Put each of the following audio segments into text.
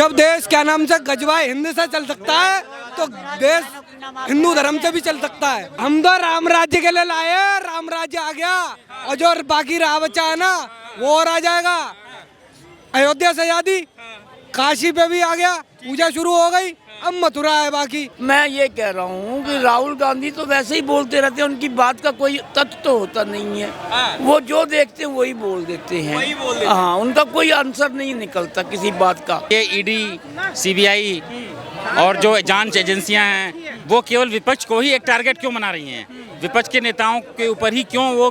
जब देश क्या नाम से गजवा हिंद से चल सकता है तो देश हिंदू धर्म से भी चल सकता है। हम तो राम राज्य के लिए लाए हैं, राम राज्य आ गया और जो बाकी रहा बच्चा है ना वो और आ जाएगा। अयोध्या से आजादी, काशी पे भी आ गया, पूजा शुरू हो गई, अब मथुरा है बाकी। मैं ये कह रहा हूँ कि राहुल गांधी तो वैसे ही बोलते रहते हैं, उनकी बात का कोई तथ्य तो होता नहीं है। वो जो देखते हैं वही बोल देते हैं। हाँ, उनका कोई आंसर नहीं निकलता किसी बात का। ये ईडी, सीबीआई और जो जांच एजेंसियां हैं वो केवल विपक्ष को ही एक टारगेट क्यों बना रही हैं? विपक्ष के नेताओं के ऊपर ही क्यों वो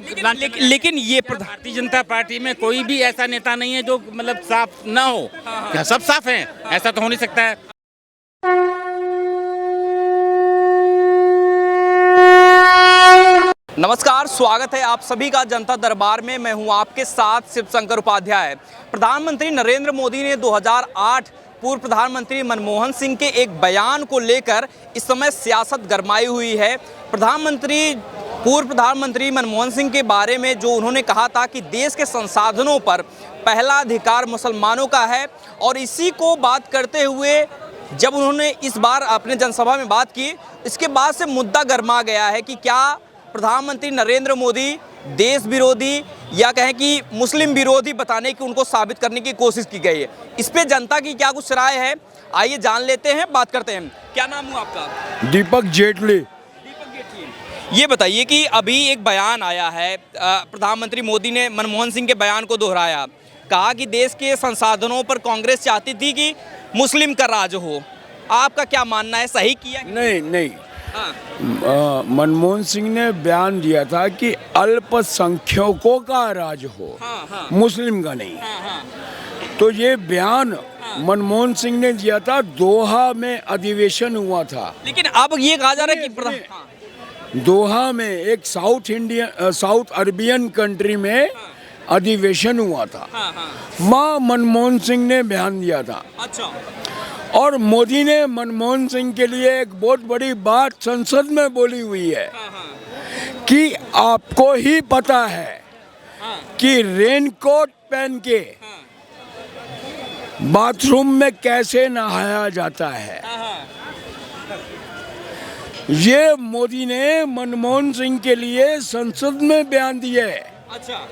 लेकिन ये भारतीय जनता पार्टी में कोई भी ऐसा नेता नहीं है जो मतलब साफ ना हो। क्या सब साफ हैं? ऐसा तो हो नहीं सकता है। नमस्कार, स्वागत है आप सभी का जनता दरबार में। मैं हूं आपके साथ शिवशंकर उपाध्याय। प्रधानमंत्री नरेंद्र मोदी ने 2008 पूर्व प्रधानमंत्री मनमोहन सिंह के एक बयान को लेकर इस समय सियासत गरमाई हुई है। पूर्व प्रधानमंत्री मनमोहन सिंह के बारे में जो उन्होंने कहा था कि देश के संसाधनों पर पहला अधिकार मुसलमानों का है, और इसी को बात करते हुए जब उन्होंने इस बार अपने जनसभा में बात की, इसके बाद से मुद्दा गरमा गया है कि क्या प्रधानमंत्री नरेंद्र मोदी देश विरोधी या कहें कि मुस्लिम विरोधी बताने की उनको साबित करने की कोशिश की गई है। इस पे जनता की क्या कुछ राय है, आइए जान लेते हैं, बात करते हैं। क्या नाम हुआ आपका? दीपक जेटली। ये बताइए कि अभी एक बयान आया है, प्रधानमंत्री मोदी ने मनमोहन सिंह के बयान को दोहराया, कहा कि देश के संसाधनों पर कांग्रेस चाहती थी कि मुस्लिम का राज हो। आपका क्या मानना है, सही किया? नहीं। मनमोहन सिंह ने बयान दिया था कि अल्पसंख्यकों का राज हो, मुस्लिम का नहीं। तो ये बयान मनमोहन सिंह ने दिया था, दोहा में अधिवेशन हुआ था। लेकिन अब ये कहा जा रहा है कि दोहा में एक साउथ अरबियन कंट्री में अधिवेशन हुआ था, वहाँ मनमोहन सिंह ने बयान दिया था। अच्छा। और मोदी ने मनमोहन सिंह के लिए एक बहुत बड़ी बात संसद में बोली हुई है कि आपको ही पता है कि रेनकोट पहन के बाथरूम में कैसे नहाया जाता है। ये मोदी ने मनमोहन सिंह के लिए संसद में बयान दिए। अच्छा।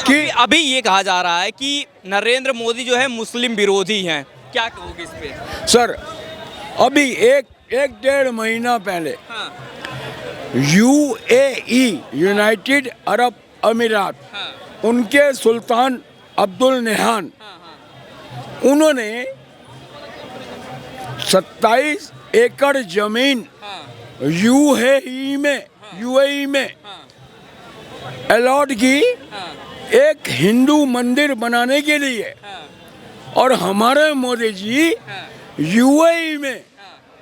कि अभी ये कहा जा रहा है कि नरेंद्र मोदी जो है मुस्लिम विरोधी हैं, क्या कहोगे इस पे? सर, अभी एक डेढ़ महीना पहले UAE, यूनाइटेड अरब अमीरात, उनके सुल्तान अब्दुल नहान, उन्होंने 27 एकड़ जमीन UAE में अलॉट की एक हिंदू मंदिर बनाने के लिए, और हमारे मोदी जी UAE में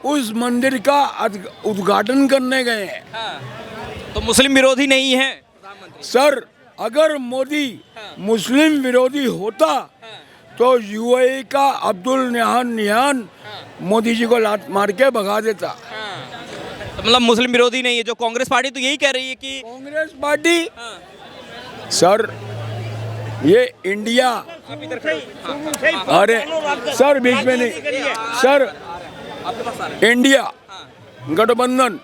उस मंदिर का उद्घाटन करने गए हैं। तो मुस्लिम विरोधी नहीं है सर। अगर मोदी मुस्लिम विरोधी होता तो UAE का अब्दुल नहान मोदी जी को लात मार के भगा देता। तो मतलब मुस्लिम विरोधी नहीं है। जो कांग्रेस पार्टी तो यही कह रही है कि कांग्रेस पार्टी सर, ये इंडिया, अरे सर बीच में नहीं सर, इंडिया गठबंधन,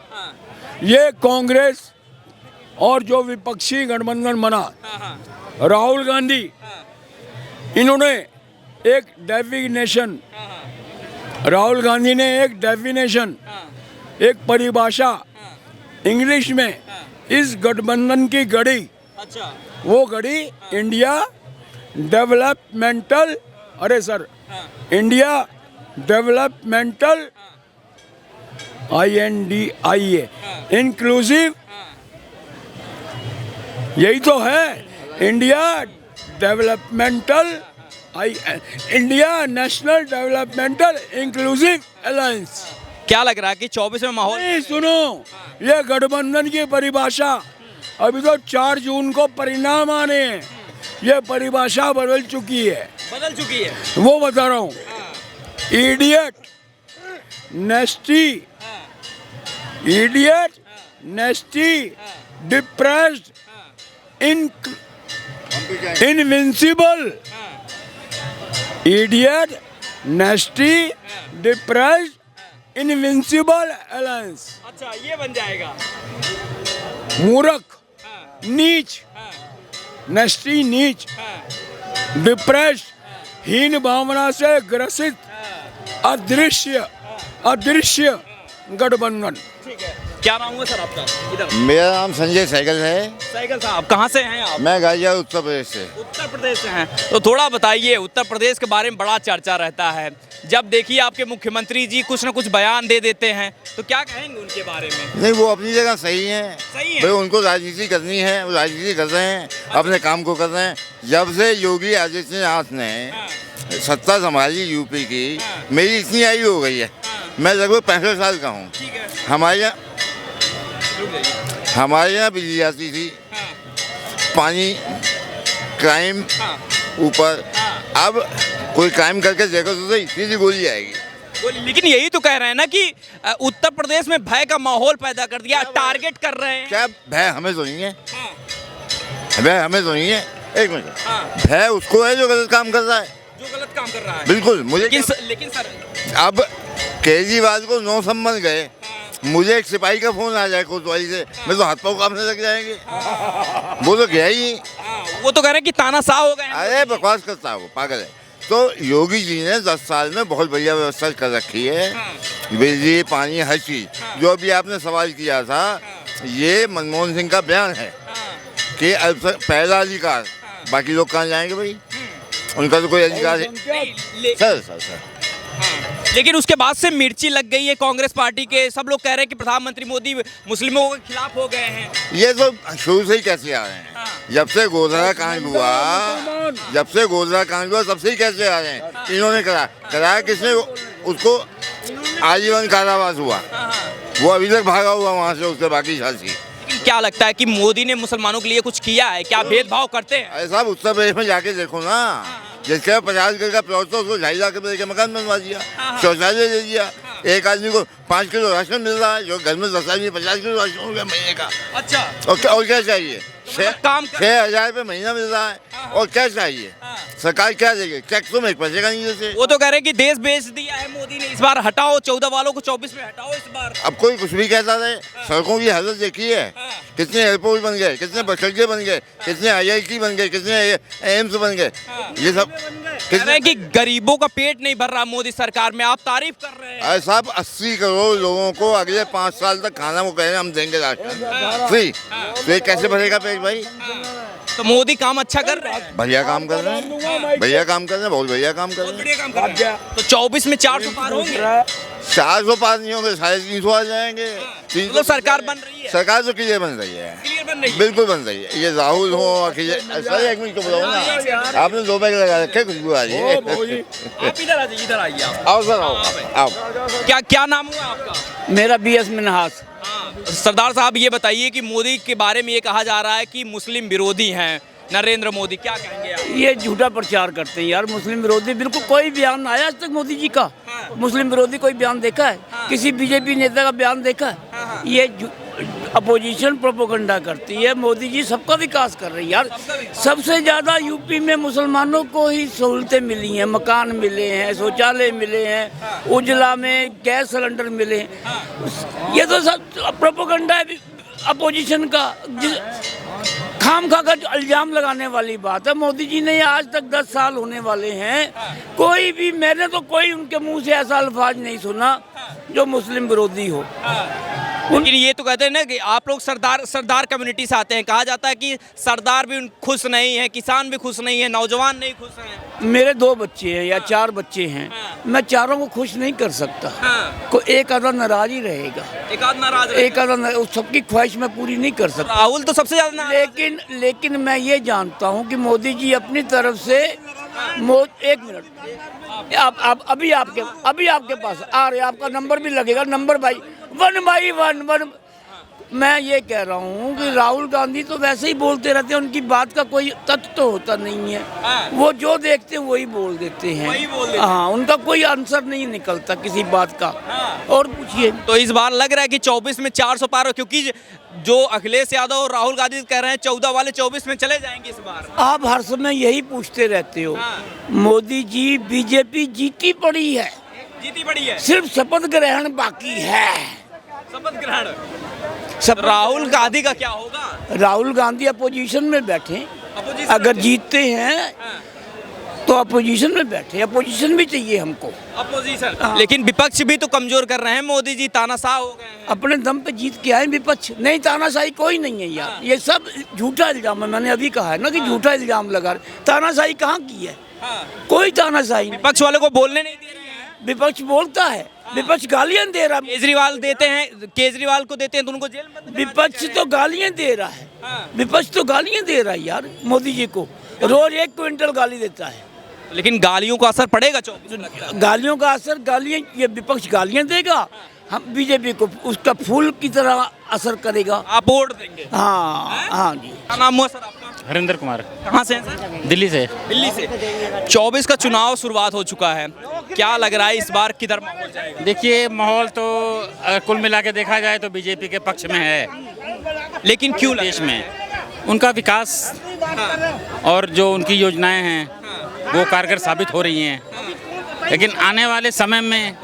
ये कांग्रेस और जो विपक्षी गठबंधन बना, राहुल गांधी, इन्होंने एक डेफिनेशन, राहुल गांधी ने एक डेफिनेशन, एक परिभाषा इंग्लिश में इस गठबंधन की गढ़ी। अच्छा। वो घड़ी इंडिया डेवलपमेंटल, अरे sir, India developmental INDIA, inclusive, यही तो है India developmental, India national developmental inclusive alliance. क्या लग रहा है कि 24 में माहौल? नहीं, सुनो, ये गठबंधन की परिभाषा, अभी तो 4 जून को परिणाम आने हैं, ये परिभाषा बदल चुकी है। वो बता रहा हूँ, idiot, नेस्टी, depressed, invincible, idiot, नेस्टी depressed invincible alliance. अच्छा, ये बन जाएगा। मूर्ख, हाँ, नीच, हाँ, नेस्टी नीच, हाँ, डिप्रेस्ड हीन भावना से ग्रसित अदृश्य गठबंधन। ठीक है। क्या नाम हुआ सर आपका? इधर। मेरा नाम संजय सहगल है। साइकिल साहब, कहाँ से हैं आप? मैं गाजियाबाद उत्तर प्रदेश से। उत्तर प्रदेश से हैं। तो थोड़ा बताइए, उत्तर प्रदेश के बारे में बड़ा चर्चा रहता है। जब देखिए आपके मुख्यमंत्री जी कुछ ना कुछ बयान दे देते हैं, तो क्या कहेंगे उनके बारे में? नहीं, वो अपनी जगह सही हैं। सही है। भाई उनको राजनीति करनी है, वो राजनीति कर रहे हैं, अपने काम को कर रहे हैं। जब से योगी आदित्यनाथ ने सत्ता संभाली यूपी की, मेरी इतनी आयु हो गई है, मैं लगभग 65 साल का हूँ। ठीक है। हमारे यहाँ बिजली आती थी, पानी, क्राइम ऊपर। अब कोई क्राइम करके देखो तो सही, सीधी गोली आएगी। लेकिन यही तो कह रहे हैं ना कि उत्तर प्रदेश में भय का माहौल पैदा कर दिया, टारगेट कर रहे हैं। क्या भय हमें तो नहीं है, भय हमें तो नहीं है। एक मिनट, भय उसको है जो गलत काम कर रहा है, जो गलत काम कर रहा है। बिल्कुल। मुझे लेकिन सर, अब केजरीवाल को 9 संबंध गए, मुझे एक सिपाही का फोन आ जाए कोतवाली से, मैं तो हाथ पाँव कांपने लग जाएंगे। वो तो गया ही। वो तो कह रहे हैं कि तानाशाह हो गए हैं। अरे बकवास करता है वो, पागल है। तो योगी जी ने 10 साल में बहुत बढ़िया व्यवस्था कर रखी है, बिजली, पानी, हर चीज। जो अभी आपने सवाल किया था, ये मनमोहन सिंह का बयान है कि पहला अधिकार, बाकी लोग कहाँ जाएंगे भाई, उनका तो कोई अधिकार है। सर लेकिन उसके बाद से मिर्ची लग गई है कांग्रेस पार्टी के। सब लोग कह रहे हैं कि प्रधानमंत्री मोदी मुस्लिमों के खिलाफ हो गए हैं। ये तो शुरू से ही कैसे आ रहे हैं, जब से गोधरा कांड हुआ, तब से ही कैसे आ रहे हैं। इन्होंने कराया किसने? उसको आजीवन कारावास हुआ, वो अभी तक भागा हुआ वहाँ से, उसके बाकी झांसी। क्या लगता है कि मोदी ने मुसलमानों के लिए कुछ किया है? क्या भेदभाव करते हैं? अरे साहब, उत्तर प्रदेश में जाके देखो ना, जिसके 50 घर का प्लॉट था उसको 2.5 लाख रुपए के मकान बनवा दिया, शौचालय दे दिया। एक आदमी को 5 किलो राशन मिल रहा है, जो घर में 10 आदमी 50 किलो राशन हो गया महीने का। अच्छा, और क्या चाहिए? 6,000 रुपये महीना मिल रहा है, और क्या चाहिए? सरकार क्या देगी? टैक्स तो में 1 पैसे का नहीं देते। वो तो कह रहे हैं कि देश बेच दिया है मोदी ने, इस बार हटाओ 14 वालों को 24 में हटाओ इस बार। अब कोई कुछ भी कहता रहे, सड़कों की हालत देखी है, कितने एयरपोर्ट बन गए, कितने बस अड्डे बन गए, कितने IIT बन गए, कितने एम्स बन गए। ये सब कह रहे हैं कि गरीबों का पेट नहीं भर रहा मोदी सरकार में, आप तारीफ कर रहे हैं। अरे साहब, 80 करोड़ लोगों को अगले 5 साल तक खाना, वो कह रहे हैं हम देंगे राशन फ्री, तो ये कैसे भरेगा पेट भाई? तो मोदी काम अच्छा कर रहे हैं। बढ़िया काम कर रहे हैं, बढ़िया काम कर रहे हैं, बहुत बढ़िया काम कर रहे हैं। तो 24 में 400 पार होंगे। 400 पार नहीं होंगे, 350 आ जाएंगे। तो सरकार बन रही है, सरकार तो क्लियर बन रही है, क्लियर बन रही है, बिल्कुल बन रही है। ये राहुल हो, अखिलेश, सर एक मिनट तो बताओ ना, आपने 2 बैग लगा रखे, खुशबू आ रही है। आप इधर आइए, इधर आइए आप। आओ सर, आओ। क्या नाम हुआ आपका? मेरा BS मिन्हास। सरदार साहब, ये बताइए कि मोदी के बारे में ये कहा जा रहा है कि मुस्लिम विरोधी हैं नरेंद्र मोदी, क्या कहेंगे आप? ये झूठा प्रचार करते हैं यार, मुस्लिम विरोधी। बिल्कुल कोई बयान आया आज तक मोदी जी का? मुस्लिम विरोधी कोई बयान देखा है? किसी BJP नेता का बयान देखा है? ये अपोजिशन प्रोपोगंडा करती है। मोदी जी सबका विकास कर रही है यार। सबसे ज़्यादा यूपी में मुसलमानों को ही सहूलतें मिली हैं, मकान मिले हैं, शौचालय मिले हैं, उजला में गैस सिलेंडर मिले हैं। ये तो सब प्रोपोगंडा है अपोजिशन का, खाम खा कर इल्जाम लगाने वाली बात है। मोदी जी ने आज तक 10 साल होने वाले हैं, कोई भी, मैंने तो कोई उनके मुंह से ऐसा अल्फाज नहीं सुना जो मुस्लिम विरोधी हो। लेकिन ये तो कहते हैं ना कि आप लोग सरदार कम्युनिटी से आते हैं, कहा जाता है कि सरदार भी खुश नहीं है, किसान भी खुश नहीं है, नौजवान नहीं खुश हैं। मेरे 2 बच्चे हैं या 4 बच्चे हैं, मैं चारों को खुश नहीं कर सकता। कोई एक आधा नाराज ही रहेगा, एक आध नाराज, एक आधा, सबकी ख्वाहिश मैं पूरी नहीं कर सकता। राहुल तो सबसे ज्यादा लेकिन मैं ये जानता हूँ कि मोदी जी अपनी तरफ से एक मिनट, आप अभी आपके पास आ रहे, आपका नंबर भी लगेगा, नंबर 1 बाई 1 मैं ये कह रहा हूँ कि राहुल गांधी तो वैसे ही बोलते रहते हैं, उनकी बात का कोई तथ्य तो होता नहीं है। वो जो देखते हैं वही बोल देते हैं। हाँ, उनका कोई आंसर नहीं निकलता किसी बात का। और पूछिए। तो इस बार लग रहा है कि 24 में 400 पार हो, क्योंकि जो अखिलेश यादव और राहुल गांधी कह रहे हैं 14 वाले 24 में चले जाएंगे इस बार। आप हर समय यही पूछते रहते हो। मोदी जी, बीजेपी जीती पड़ी है, जीती पड़ी है, सिर्फ शपथ ग्रहण बाकी है। शपथ ग्रहण। राहुल गांधी का क्या होगा? राहुल गांधी अपोजिशन में बैठे, अपोजिशन अगर में? जीतते हैं तो अपोजिशन में बैठे। अपोजिशन भी चाहिए हमको। अपोजिशन। लेकिन विपक्ष भी तो कमजोर कर रहे हैं, मोदी जी तानाशाह हो गए हैं। अपने दम पे जीत के आए विपक्ष। नहीं, तानाशाही कोई नहीं है यार, ये सब झूठा इल्जाम है। मैंने अभी कहा है ना कि झूठा इल्जाम लगा रहे। तानाशाही कहाँ की है? कोई तानाशाही नहीं। विपक्ष वाले को बोलने नहीं दे रहे हैं। विपक्ष बोलता है, विपक्ष गालियां दे रहा है। केजरीवाल देते हैं, केजरीवाल को देते हैं तो उनको जेल में बंद करा विपक्ष तो गालियां दे रहा है। विपक्ष तो गालियां दे रहा है यार मोदी जी को। रोज 1 क्विंटल गाली देता है। लेकिन गालियों का असर पड़ेगा 24 में। गालियों का असर, गालियां, ये विपक्ष गालियां देगा, हम बीजेपी को उसका फूल की तरह असर करेगा। आप वोट देंगे? हाँ हाँ जी। क्या नाम हुआ सर आपका? हरिंदर कुमार, कहाँ से हैं सर? दिल्ली से। दिल्ली से। 24 का चुनाव शुरुआत हो चुका है, क्या लग रहा है इस बार किधर माहौल जाएगा? देखिए, माहौल तो अगर कुल मिला के देखा जाए तो बीजेपी के पक्ष में है। लेकिन क्यों देश में उनका विकास और जो उनकी योजनाएं हैं वो कारगर साबित हो रही हैं। लेकिन आने वाले समय में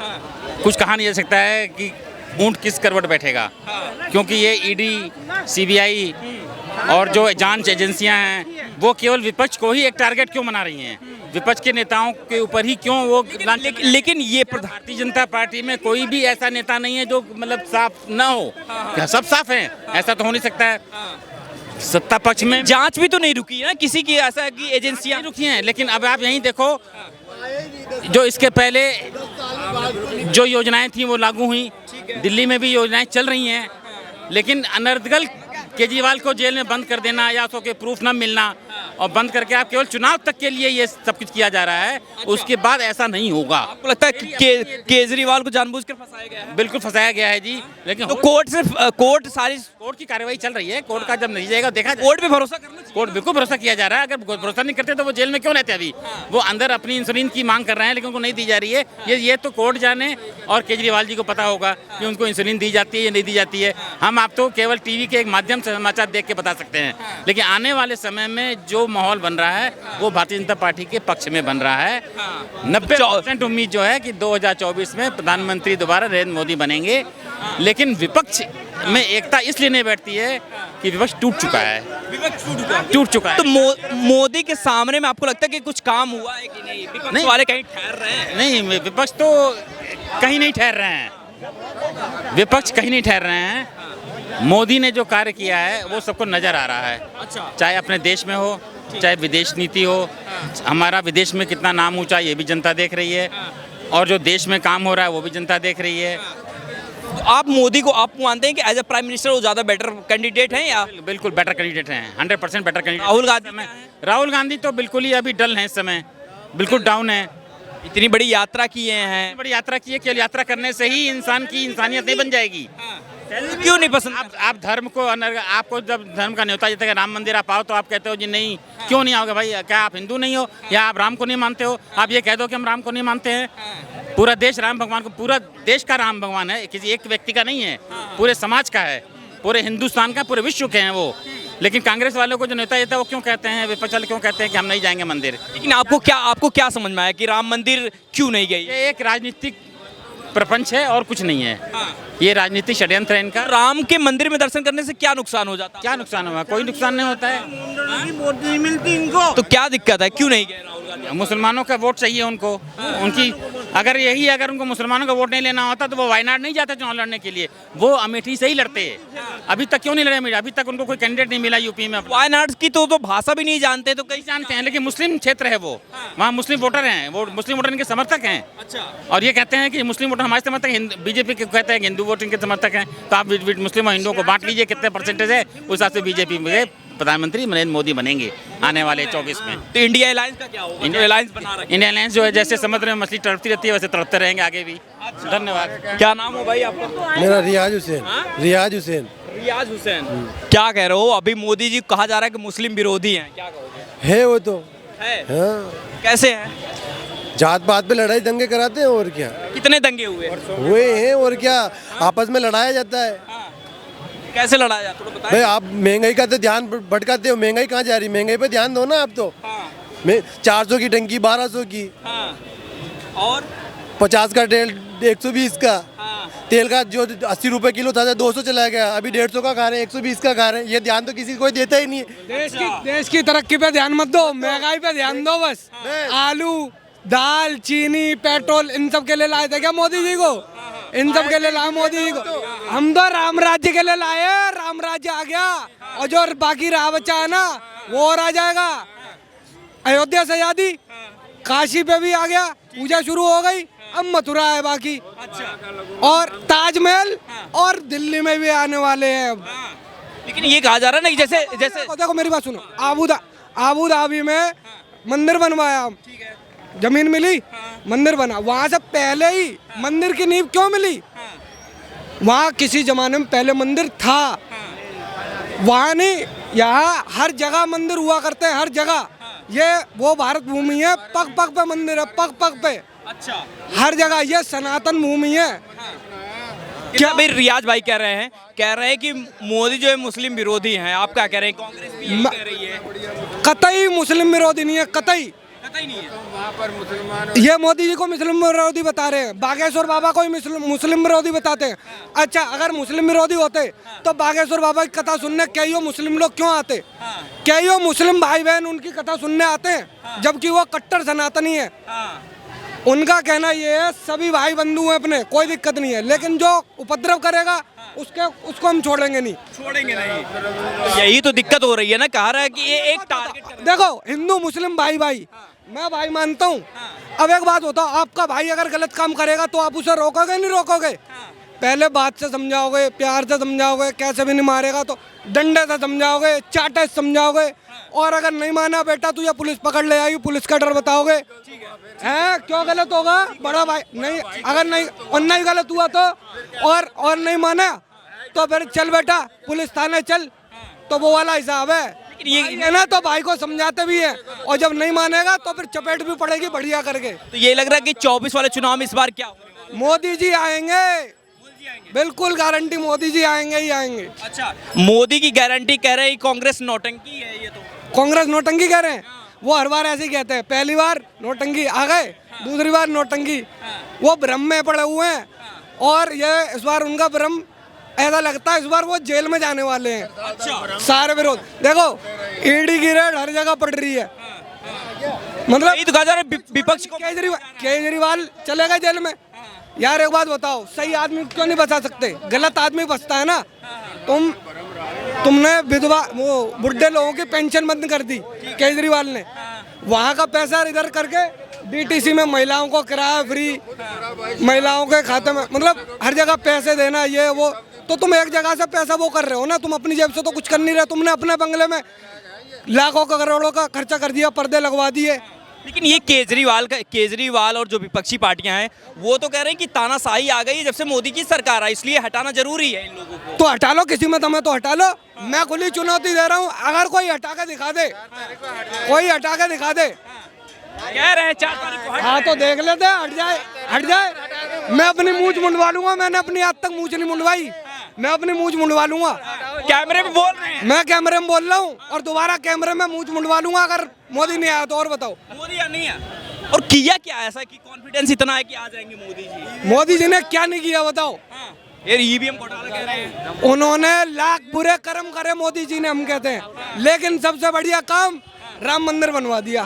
कुछ कहा नहीं जा सकता है कि ऊंट किस करवट बैठेगा, क्योंकि ये ईडी, सीबीआई और जो जांच एजेंसियां हैं वो केवल विपक्ष को ही एक टारगेट क्यों बना रही हैं? विपक्ष के नेताओं के ऊपर ही क्यों वो लेकिन ये भारतीय जनता पार्टी में कोई भी ऐसा नेता नहीं है जो मतलब साफ ना हो। क्या सब साफ हैं? ऐसा तो हो नहीं सकता है। सत्ता पक्ष में जांच भी तो नहीं रुकी है ना किसी की, ऐसा कि एजेंसियां रुकी हैं। लेकिन अब आप यहीं देखो, जो इसके पहले जो योजनाएं थी वो लागू हुई, दिल्ली में भी योजनाएं चल रही हैं, लेकिन अनर्गल केजरीवाल को जेल में बंद कर देना या उसको प्रूफ न मिलना और बंद करके आप केवल चुनाव तक के लिए ये सब कुछ किया जा रहा है। उसके बाद ऐसा नहीं होगा। आपको लगता है कि केजरीवाल को जानबूझकर फंसाया गया है? बिल्कुल फंसाया गया है जी। लेकिन तो कोर्ट की कार्रवाई चल रही है। कोर्ट का जब नहीं जाएगा देखा कोर्ट पे भरोसा करना चाहिए। कोर्ट बिल्कुल भरोसा किया जा रहा है। अगर भरोसा नहीं करते तो वो जेल में क्यों रहते? अभी वो अंदर अपनी इंसुलिन की मांग कर रहे हैं लेकिन उनको नहीं दी जा रही है। ये तो कोर्ट जाने और केजरीवाल जी को पता होगा कि उनको इंसुलिन दी जाती है या नहीं दी जाती है। हम आप तो केवल टीवी के एक माध्यम से समाचार देख के बता सकते हैं। लेकिन आने वाले समय में जो माहौल बन रहा है वो भारतीय जनता पार्टी के पक्ष में बन रहा है। 90% उम्मीद जो है कि 2024 में प्रधानमंत्री दोबारा नरेंद्र मोदी बनेंगे। लेकिन विपक्ष में एकता इसलिए नहीं बैठती है कि विपक्ष टूट चुका है। टूट चुका है। तो मोदी के सामने में आपको लगता है कि कुछ काम हुआ है कि नहीं? विपक्ष वाले कहीं ठहर रहे हैं? नहीं, विपक्ष तो कहीं नहीं ठहर रहे हैं। विपक्ष कहीं नहीं ठहर रहे हैं। मोदी ने जो कार्य किया है वो सबको नजर आ रहा है। अच्छा। चाहे अपने देश में हो, चाहे विदेश नीति हो। हमारा विदेश में कितना नाम ऊंचा ये भी जनता देख रही है, और जो देश में काम हो रहा है वो भी जनता देख रही है। तो आप मोदी को आप मानते हैं कि एज ए प्राइम मिनिस्टर वो ज्यादा बेटर कैंडिडेट हैं या? बिल्कुल बेटर कैंडिडेट हैं, 100% बेटर कैंडिडेट। राहुल गांधी तो बिल्कुल ही अभी डल हैं इस समय, बिल्कुल डाउन है। इतनी बड़ी यात्रा किए हैं, बड़ी यात्रा की है। केवल यात्रा करने से ही इंसान की इंसानियत नहीं बन जाएगी। क्यों नहीं पसंद? आप धर्म को, आपको जब धर्म का न्योता देते हैं राम मंदिर आप आओ तो आप कहते हो जी नहीं, क्यों नहीं आओगे भाई? क्या आप हिंदू नहीं हो या आप राम को नहीं मानते हो? आप ये कह दो कि हम राम को नहीं मानते हैं। पूरा देश राम भगवान को, पूरा देश का राम भगवान है, किसी एक व्यक्ति का नहीं है, पूरे समाज का है, पूरे हिंदुस्तान का, पूरे विश्व के हैं वो। लेकिन कांग्रेस वालों को जो नेता देता है वो क्यों कहते हैं, विपक्ष वाले क्यों कहते हैं कि हम नहीं जाएंगे मंदिर? लेकिन आपको क्या समझ में आया कि राम मंदिर क्यों नहीं गई? ये एक राजनीतिक प्रपंच है और कुछ नहीं है। ये राजनीतिक षड्यंत्र है इनका। राम के मंदिर में दर्शन करने से क्या नुकसान हो जाता? क्या नुकसान हुआ? कोई नुकसान नहीं होता है। मिलती इनको तो क्या दिक्कत है, क्यों नहीं गए राहुल गांधी? मुसलमानों का वोट चाहिए उनको। उनकी अगर उनको मुसलमानों का वोट नहीं लेना होता तो वो वायनाड नहीं जाते चुनाव लड़ने के लिए, वो अमेठी से ही लड़ते। अभी तक क्यों नहीं लड़े? अभी तक उनको कोई कैंडिडेट नहीं मिला यूपी में। वायनाड की तो भाषा भी नहीं जानते, तो कई जानते हैं, लेकिन मुस्लिम क्षेत्र है वो, वहाँ मुस्लिम वोटर हैं, वो मुस्लिम वोटर इनके समर्थक हैं। अच्छा। और ये कहते हैं कि मुस्लिम वोटर हमारे समर्थक, बीजेपी के कहते हैं कि हिंदू वोटर इनके समर्थक हैं। तो आप मुस्लिम और हिंदुओं को बांट लीजिए, कितने परसेंटेज है उस हिसाब से बीजेपी में प्रधानमंत्री नरेंद्र मोदी बनेंगे आने वाले 24 में। तो इंडिया अलायंस का क्या होगा? इंडिया अलायंस बना रखा है। इंडिया अलायंस जो है जैसे समुद्र में मछली तड़पती रहती है वैसे तड़पते रहेंगे आगे भी। धन्यवाद। क्या नाम हो भाई आपका? मेरा रियाज हुसैन। रियाज हुसैन। रियाज हुसैन, क्या कह रहे हो? अभी मोदी जी कहा जा रहा है कि मुस्लिम विरोधी हैं, क्या कहोगे? है वो तो है? हाँ, कैसे है? जात पात पे लड़ाई दंगे कराते हैं और क्या कितने दंगे हुए? हुए हैं और क्या आपस में लड़ाया जाता है। कैसे लड़ाया जाता है, भाई आप महंगाई का तो ध्यान भटकाते हो, महंगाई कहाँ जा रही, महंगाई पे ध्यान दो ना आप तो। मैं 400 की टंकी 1200 की, और 50 का तेल 120 का, तेल का जो 80 रुपए किलो था 200 चला गया, अभी 150 का खा रहे हैं, 120 का खा रहे हैं। ये ध्यान तो किसी कोई देता ही नहीं है। देश की तरक्की पे ध्यान मत दो, महंगाई पे ध्यान दो बस। आलू, दाल, चीनी, पेट्रोल, इन सब के लिए लाए थे क्या मोदी जी को? इन सब के लिए लाए मोदी जी को? हम तो राम राज्य के लिए लाए, राम राज्य आ गया और जो बाकी रहा बचा है ना वो और आ जाएगा। अयोध्या से आजादी, काशी पे भी आ गया, पूजा शुरू हो गई, अब मथुरा है बाकी। और ताजमहल और दिल्ली में भी आने वाले हैं अब। लेकिन ये कहा जा रहा है ना कि जैसे देखो मेरी बात सुनो, आबू धाबी में मंदिर बनवाया हम, जमीन मिली, मंदिर बना। वहां से पहले ही मंदिर की नींव क्यों मिली? वहाँ किसी जमाने में पहले मंदिर था, वहाँ नहीं, यहाँ हर जगह मंदिर हुआ करते हैं, हर जगह। ये वो भारत भूमि है, पग पग पे मंदिर है, पग पग पे। अच्छा, हर जगह ये सनातन भूमि है। क्या भाई रियाज भाई कह रहे हैं कि मोदी जो है मुस्लिम विरोधी हैं, आप क्या कह रहे हैं? कांग्रेस भी यही कह रही है। कतई मुस्लिम विरोधी नहीं है, कतई नहीं है। ये मोदी जी को मुस्लिम विरोधी बता रहे हैं, बागेश्वर बाबा को ही मुस्लिम विरोधी बताते हैं। अच्छा, अगर मुस्लिम विरोधी होते तो बागेश्वर बाबा की कथा सुनने कईयों मुस्लिम लोग क्यों आते? कईयों मुस्लिम भाई बहन उनकी कथा सुनने आते हैं, जबकि वो कट्टर सनातनी है। उनका कहना ये है सभी भाई बंधु हैं अपने, कोई दिक्कत नहीं है, लेकिन जो उपद्रव करेगा उसको हम छोड़ेंगे नहीं। यही तो दिक्कत हो रही है ना, कह रहा है कि ये एक टारगेट। देखो, हिंदू मुस्लिम भाई भाई, मैं भाई मानता हूँ। अब एक बात बताओ, आपका भाई अगर गलत काम करेगा तो आप उसे रोकोगे नहीं रोकोगे? पहले बात से समझाओगे, प्यार से समझाओगे, कैसे भी नहीं मारेगा तो डंडे से समझाओगे, चाटे से समझाओगे। और अगर नहीं माना बेटा तू या पुलिस पकड़ ले आई, पुलिस का डर बताओगे। है क्यों गलत होगा? बड़ा भाई नहीं, अगर नहीं गलत हुआ तो और नहीं माना तो फिर चल बेटा पुलिस थाने चल, तो वो वाला हिसाब है। ये ना तो भाई को समझाते भी है, और जब नहीं मानेगा तो फिर चपेट भी पड़ेगी बढ़िया करके। तो ये लग रहा है कि 24 वाले चुनाव में इस बार क्या होगा? मोदी जी आएंगे, बिल्कुल गारंटी, मोदी जी आएंगे ही आएंगे। अच्छा, मोदी की गारंटी कह रहे हैं, कांग्रेस नौटंकी है ये तो। कांग्रेस नौटंकी कह रहे हैं, वो हर बार ऐसे ही कहते हैं। पहली बार नौटंकी आ गए, दूसरी बार नौटंकी, वो भ्रम में पड़े हुए हैं। और ये इस बार उनका भ्रम ऐसा लगता है इस बार वो जेल में जाने वाले हैं। अच्छा, सारे विरोध देखो, ईडी की रेड हर जगह पड़ रही है। मतलब विपक्ष को केजरीवाल चलेगा जेल में। यार एक बात बताओ, सही आदमी क्यों नहीं बचा सकते? गलत आदमी बचता है ना। तुमने विधवा वो बुढ़े लोगों की पेंशन बंद कर दी केजरीवाल ने, वहाँ का पैसा इधर करके डीटीसी में महिलाओं को किराया फ्री, महिलाओं के खाते में, मतलब हर जगह पैसे देना, ये वो। तो तुम एक जगह से पैसा वो कर रहे हो ना, तुम अपनी जेब से तो कुछ कर नहीं रहे। तुमने अपने बंगले में लाखों का करोड़ों का खर्चा कर दिया, पर्दे लगवा दिए। लेकिन ये केजरीवाल और जो विपक्षी पार्टियां हैं वो तो कह रहे हैं कि तानाशाही आ गई है जब से मोदी की सरकार आई, इसलिए हटाना जरूरी है इन लोगों को। तो हटा लो, किसी में दम है तो हटा लो। मैं खुली चुनौती दे रहा हूँ, अगर कोई हटा के दिखा दे, कोई हटा के दिखा दे। कह रहे हैं 4 तारीख को हाँ तो देख लेते, हट जाए। मैं अपनी मूंछ मुंडवा लूंगा, मैंने अपनी आज तक मूंछ नहीं मुंडवाई, मैं अपनी मूंछ मुंडवा लूंगा। कैमरे में बोल रहे हैं, मैं कैमरे में बोल रहा हूँ और दोबारा कैमरे में मूंछ मुंडवा लूंगा अगर मोदी नहीं आया तो। और बताओ मोदी या नहीं आया, और किया क्या ऐसा कि कॉन्फिडेंस इतना है कि आ जाएंगे मोदी जी? मोदी जी ने क्या नहीं किया बताओ? ये ईवीएम घोटाला कह रहे हैं, उन्होंने लाख बुरे कर्म करे मोदी जी ने, हम कहते हैं, लेकिन सबसे बढ़िया काम राम मंदिर बनवा दिया।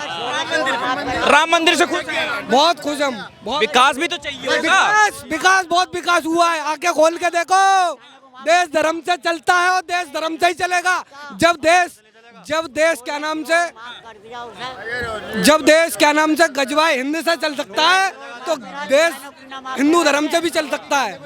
राम मंदिर से खुश हैं? बहुत खुश हम। विकास भी तो चाहिए होगा। विकास बहुत विकास हुआ है, आके खोल के देखो। देश धर्म से चलता है और देश धर्म से ही चलेगा। जब देश क्या नाम से गजवाए हिंद से चल सकता है तो देश हिंदू धर्म से भी चल सकता है।